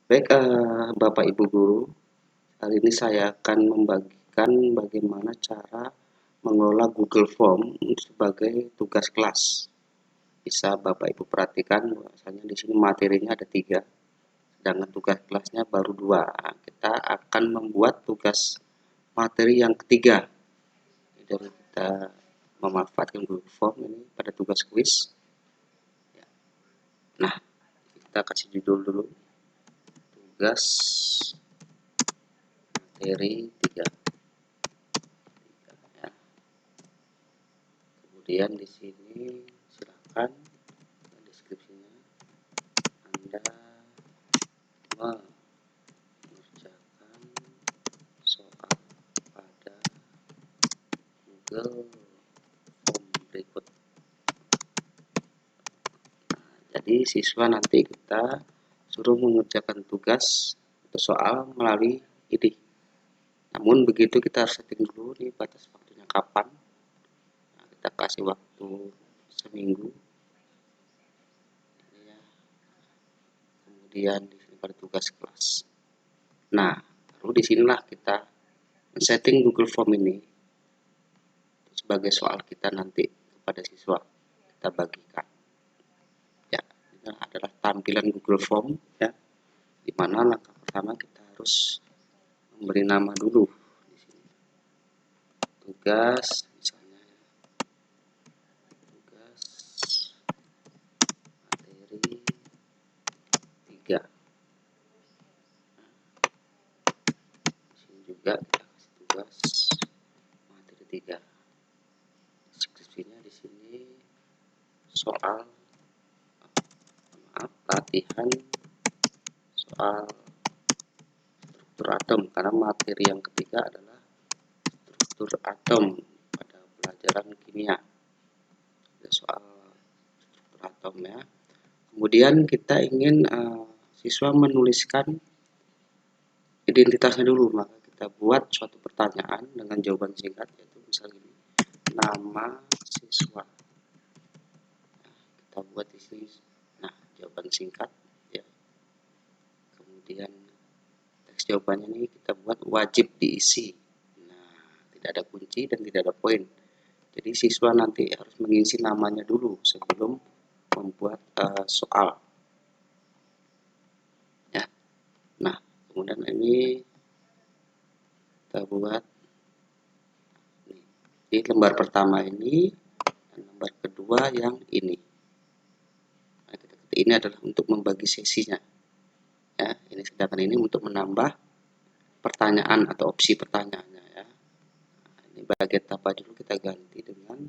Baik, Bapak Ibu guru, kali ini saya akan membagikan bagaimana cara mengelola Google Form sebagai tugas kelas. Bisa Bapak Ibu perhatikan bahwasanya di sini materinya ada 3, sedangkan tugas kelasnya baru 2. Kita akan membuat tugas materi yang ketiga. Jadi kita memanfaatkan Google Form ini pada tugas kuis. Nah, kita kasih judul dulu. Tugas materi 3. Ya. Kemudian di sini silakan deskripsinya Anda mengerjakan soal pada Google Form berikut. Jadi siswa nanti kita suruh mengerjakan tugas atau soal melalui ini. Namun begitu kita harus setting dulu nih batas waktunya kapan. Nah, kita kasih waktu seminggu. Ya. Kemudian di sini pada tugas kelas. Nah, lalu disinilah kita setting Google Form ini sebagai soal kita nanti kepada siswa kita bagikan. Ya, ini adalah tampilan Google Form ya. Di mana langkah pertama kita harus memberi nama dulu di sini. Tugas misalnya tugas materi 3. Di sini juga kita kasih tugas materi 3. Deskripsinya di sini soal latihan soal struktur atom, karena materi yang ketiga adalah struktur atom pada pelajaran kimia. Ada soal struktur atom ya. Kemudian kita ingin siswa menuliskan identitasnya dulu, maka kita buat suatu pertanyaan dengan jawaban singkat, yaitu misalnya ini, nama siswa. Nah, kita buat di sini, nah jawaban singkat ya. Kemudian teks jawabannya ini kita buat wajib diisi. Nah, tidak ada kunci dan tidak ada poin. Jadi siswa nanti harus mengisi namanya dulu sebelum membuat soal. Ya. Nah, kemudian ini kita buat di lembar pertama ini dan lembar kedua yang ini. Nah, ini adalah untuk membagi sesinya. Ya, ini sedangkan ini untuk menambah pertanyaan atau opsi pertanyaannya ya. Nah, ini bagian apa dulu kita ganti dengan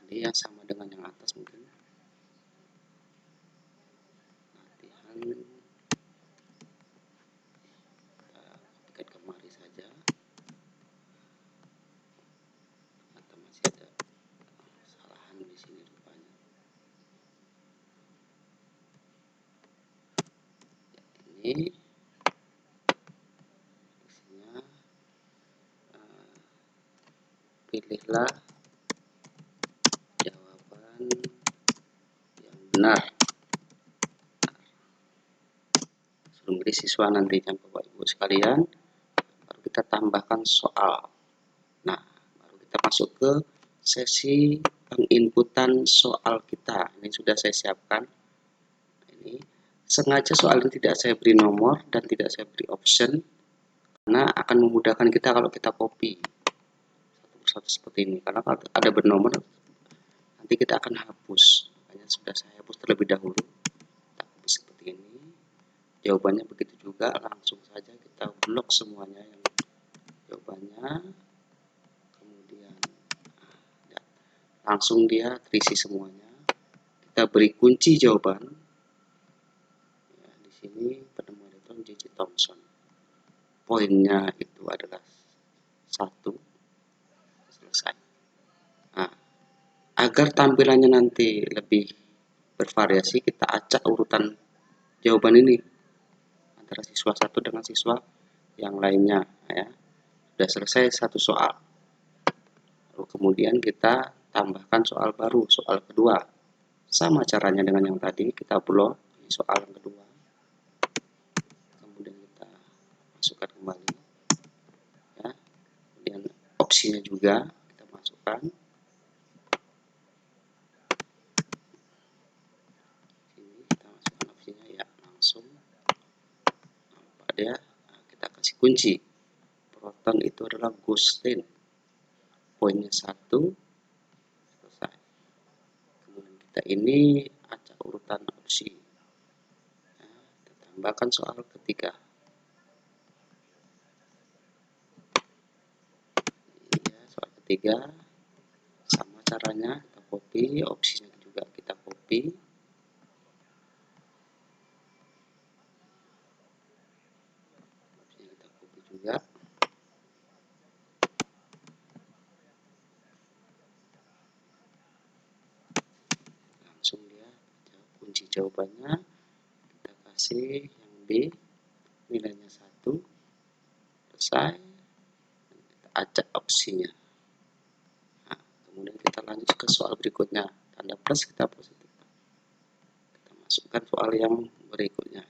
ini yang sama dengan yang atas mungkin. Latihan kita kemari saja. Atau masih ada kesalahan di sini rupanya. Ya, ini isinya pilihlah jawaban yang benar. Sebelum beri siswa nantinya Bapak Ibu sekalian, baru kita tambahkan soal. Nah, baru kita masuk ke sesi penginputan soal kita. Ini sudah saya siapkan. Ini sengaja soal ini tidak saya beri nomor dan tidak saya beri option, karena akan memudahkan kita kalau kita copy satu persatu seperti ini. Karena kalau ada bernomor, nanti kita akan hapus. Makanya sudah saya hapus terlebih dahulu. Kita hapus seperti ini. Jawabannya begitu juga, langsung saja kita blok semuanya yang jawabannya. Kemudian ya, langsung dia terisi semuanya. Kita beri kunci jawaban. Ya, di sini penemu elektron J.J. Thomson. Poinnya itu adalah 1. Selesai. Nah, agar tampilannya nanti lebih bervariasi, kita acak urutan jawaban ini antara siswa satu dengan siswa yang lainnya ya. Sudah selesai satu soal, lalu kemudian kita tambahkan soal baru, soal kedua Sama caranya dengan yang tadi, kita upload soal yang kedua, kemudian kita masukkan kembali, ya. Kemudian opsinya juga kita masukkan. Ini kita masukkan opsinya, ya, langsung nampak dia. Nah, kita kasih kunci. Proton itu adalah Gaussian. Poinnya 1, selesai. Kemudian kita ini acak urutan opsi. Nah, kita tambahkan soal ketiga. Ya, soal ketiga sama caranya, kita copy, opsinya juga kita copy. Opsinya kita copy juga. Langsung dia kunci jawabannya, kita kasih yang B, nilainya 1, selesai. Kita acak opsinya. Nah, kemudian kita lanjut ke soal berikutnya, tanda plus kita positif. Kita masukkan soal yang berikutnya.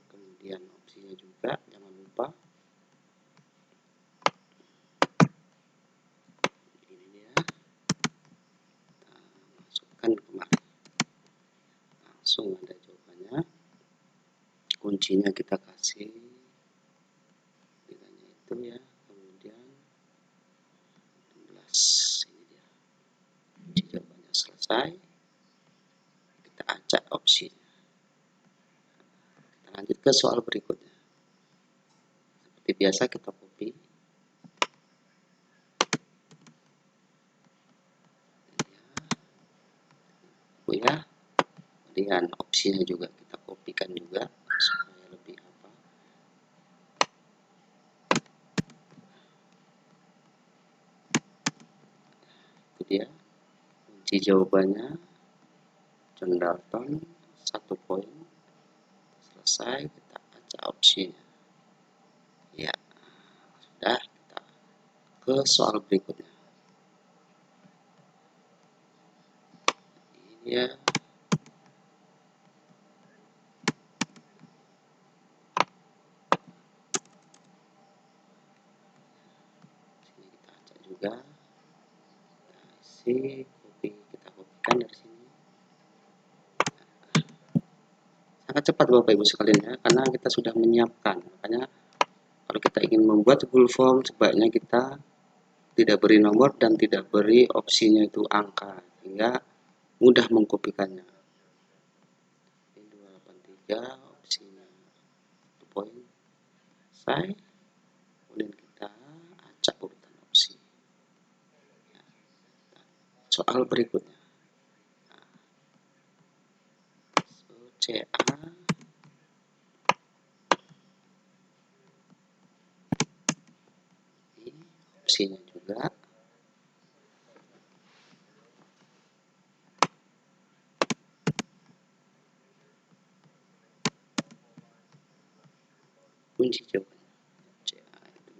Kemudian opsinya juga jangan lupa. Ini dia, kita masukkan kemari, langsung ada jawabannya. Kuncinya kita kasih nilainya itu, ya. Kemudian 16, ini dia kunci jawabannya, selesai. Kita acak opsinya. Kita lanjut ke soal berikutnya. Seperti biasa kita copy. Ya, kemudian opsinya juga kita kopikan juga supaya lebih apa. Itu dia kunci jawabannya, John Dalton, 1 poin, selesai. Kita acak opsinya, ya. Sudah, kita ke soal berikutnya. Ini ya, sini kita acak juga, kita isi, kita kopikan dari sini. Sangat cepat Bapak Ibu sekalian, ya, karena kita sudah menyiapkan. Makanya kalau kita ingin membuat Google Form, sebaiknya kita tidak beri nomor dan tidak beri opsinya itu angka, sehingga mudah mengkopikannya. 283, opsinya 1 poin, selesai. Kemudian kita acak urutan opsi. Ya. Soal berikutnya, CA, opsinya juga. Kunci jawabannya CA itu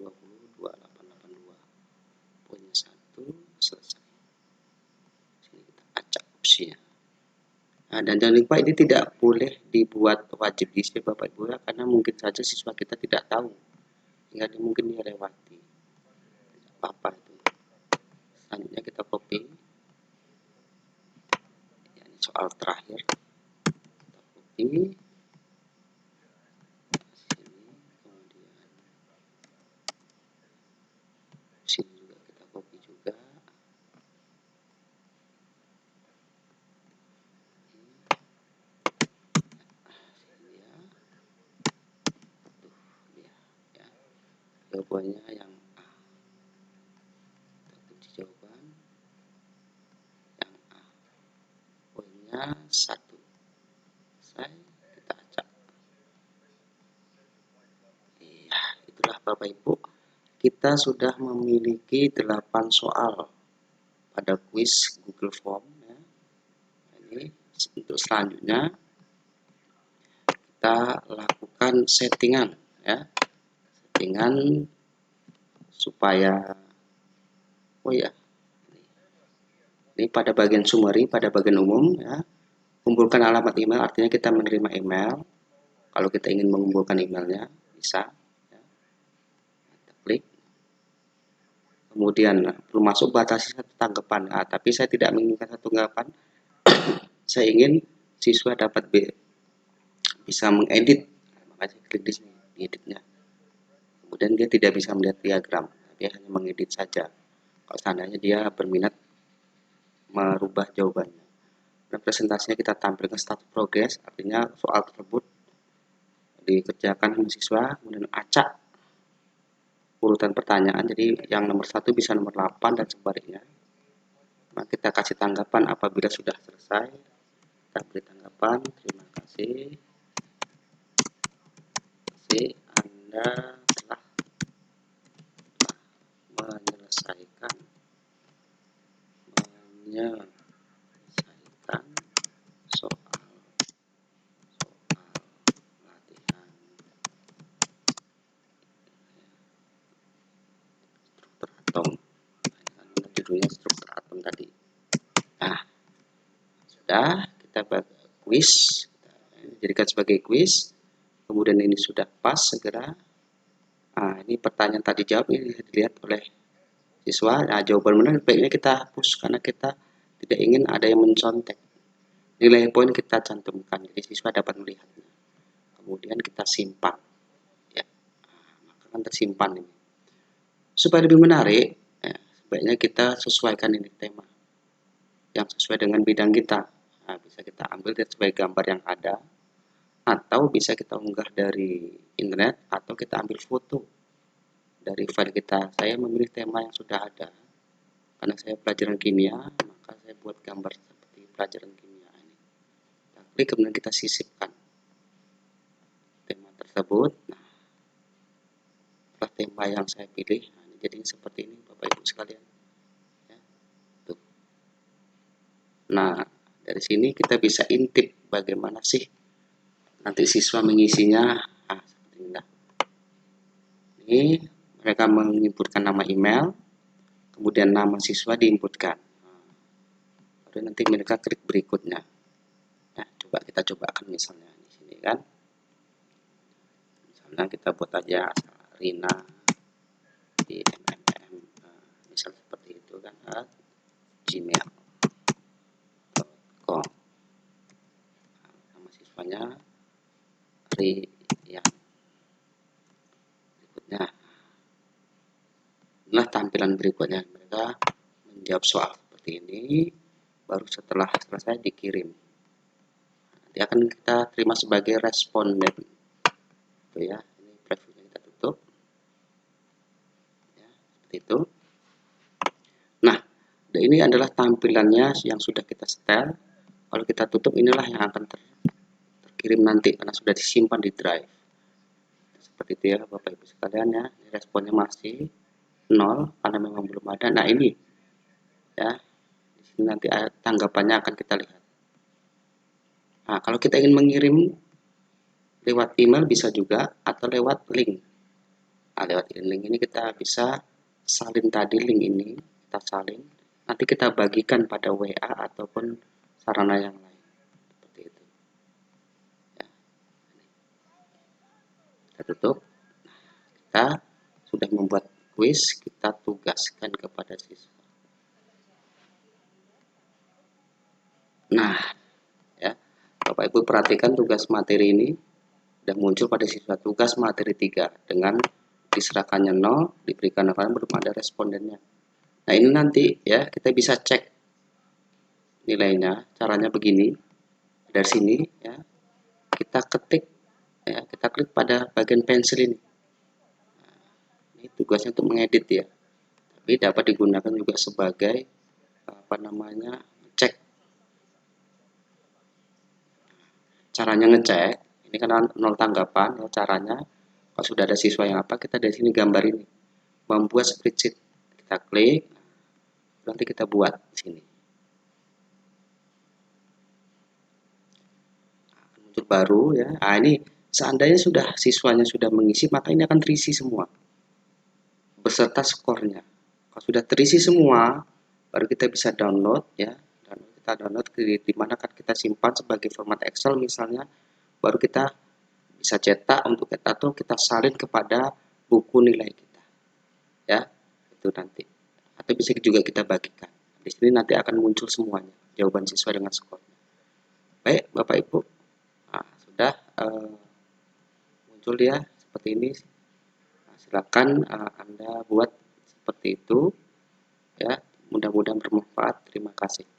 202882, poinnya 1, selesai. Sini kita acak opsinya. Nah, dan jangan lupa ini tidak boleh dibuat wajib diisi Bapak Ibu, ya, karena mungkin saja siswa kita tidak tahu, hingga mungkin dia lewati. Tidak apa-apa itu. Selanjutnya kita copy. Ya, ini soal terakhir. Kita copy. Sini juga kita copy juga. Sini ya. Dia, ya. Jawabannya yang A. Kita kunci jawaban yang A. Poinnya 1. Selesai, kita acak. Iya, itulah Bapak Ibu. Kita sudah memiliki 8 soal pada kuis Google Form, ya. Ini untuk selanjutnya kita lakukan settingan, ya. Settingan supaya Oh ya, ini pada bagian summary, pada bagian umum ya. Kumpulkan alamat email, artinya kita menerima email. Kalau kita ingin mengumpulkan emailnya, bisa. Ya. Kita klik. Kemudian belum masuk batasi satu tanggapan. Nah, tapi saya tidak menginginkan satu tanggapan. Saya ingin siswa dapat bisa mengedit. Makanya klik di sini, di editnya. Kemudian dia tidak bisa melihat diagram, dia hanya mengedit saja. Kalau seandainya dia berminat merubah jawabannya. Dan presentasinya kita tampilkan status progress, artinya soal tersebut dikerjakan mahasiswa, kemudian acak urutan pertanyaan, jadi yang nomor 1 bisa nomor 8 dan sebaliknya. Nah, kita kasih tanggapan apabila sudah selesai. Kita beri tanggapan, terima kasih. Anda telah menyelesaikan soal latihan struktur atom. Nah, judulnya struktur atom tadi. Nah, sudah kita buat kuis, jadikan sebagai kuis. Kemudian ini sudah pas segera. Nah, ini pertanyaan tadi jawab ini dilihat oleh siswa. Nah, jawaban benar baiknya kita hapus karena kita tidak ingin ada yang mencontek. Nilai poin kita cantumkan, jadi siswa dapat melihatnya. Kemudian kita simpan. Ya, maka akan tersimpan ini. Supaya lebih menarik, ya, sebaiknya kita sesuaikan ini tema yang sesuai dengan bidang kita. Nah, bisa kita ambil dari sebagai gambar yang ada, atau bisa kita unggah dari internet, atau kita ambil foto dari file kita. Saya memilih tema yang sudah ada karena saya pelajaran kimia, maka saya buat gambar seperti pelajaran kimia ini. Kita klik, kemudian kita sisipkan tema tersebut. Nah, setelah tema yang saya pilih, nah, ini jadi seperti ini Bapak Ibu sekalian ya. Tuh. Nah, dari sini kita bisa intip bagaimana sih nanti siswa mengisinya. Nah, seperti ini. Ini mereka menginputkan nama email, kemudian nama siswa diinputkan. Lalu nanti mereka klik berikutnya. Nah, coba kita cobakan misalnya di sini kan. Misalnya kita buat aja Rina di MMM, misal seperti itu kan, gmail.com. Nama siswanya Rian. Berikutnya, inilah tampilan berikutnya. Mereka menjawab soal seperti ini, baru setelah selesai dikirim. Nanti akan kita terima sebagai responden. Itu ya, ini previewnya kita tutup. Ya, seperti itu. Nah, ini adalah tampilannya yang sudah kita setel. Kalau kita tutup, inilah yang akan terkirim nanti karena sudah disimpan di drive. Seperti itu ya Bapak Ibu sekalian ya. Responnya masih 0 karena memang belum ada. Nah, ini ya. Di sini nanti tanggapannya akan kita lihat. Nah, kalau kita ingin mengirim lewat email bisa juga atau lewat link. Nah, lewat link ini kita bisa salin tadi link ini, kita salin. Nanti kita bagikan pada WA ataupun sarana yang lain. Seperti itu. Ya. Kita tutup. Kita sudah membuat kuis, kita tugaskan kepada siswa. Nah, ya, Bapak Ibu perhatikan tugas materi ini sudah muncul pada siswa. Tugas materi 3 dengan diserahkannya 0, diberikan apa, belum ada respondennya. Nah, ini nanti ya kita bisa cek nilainya. Caranya begini. Dari sini ya, kita ketik ya, kita klik pada bagian pensil ini. Nah, ini tugasnya untuk mengedit ya. Tapi dapat digunakan juga sebagai apa namanya, cek. Caranya ngecek, ini kan 0 tanggapan, ya, caranya kalau sudah ada siswa yang apa, kita dari sini gambar ini. Membuat spreadsheet. Kita klik, nanti kita buat di sini. Muncul baru ya. Nah, ini seandainya siswanya sudah mengisi, maka ini akan terisi semua beserta skornya. Kalau sudah terisi semua, baru kita bisa download ya. Kita download di mana kan kita simpan sebagai format Excel misalnya, baru kita bisa cetak untuk kita atau kita salin kepada buku nilai kita. Ya, itu nanti. Atau bisa juga kita bagikan. Di sini nanti akan muncul semuanya, jawaban siswa dengan skornya. Baik, Bapak Ibu. Nah, sudah muncul ya seperti ini. Nah, silakan Anda buat seperti itu ya. Mudah-mudahan bermanfaat. Terima kasih.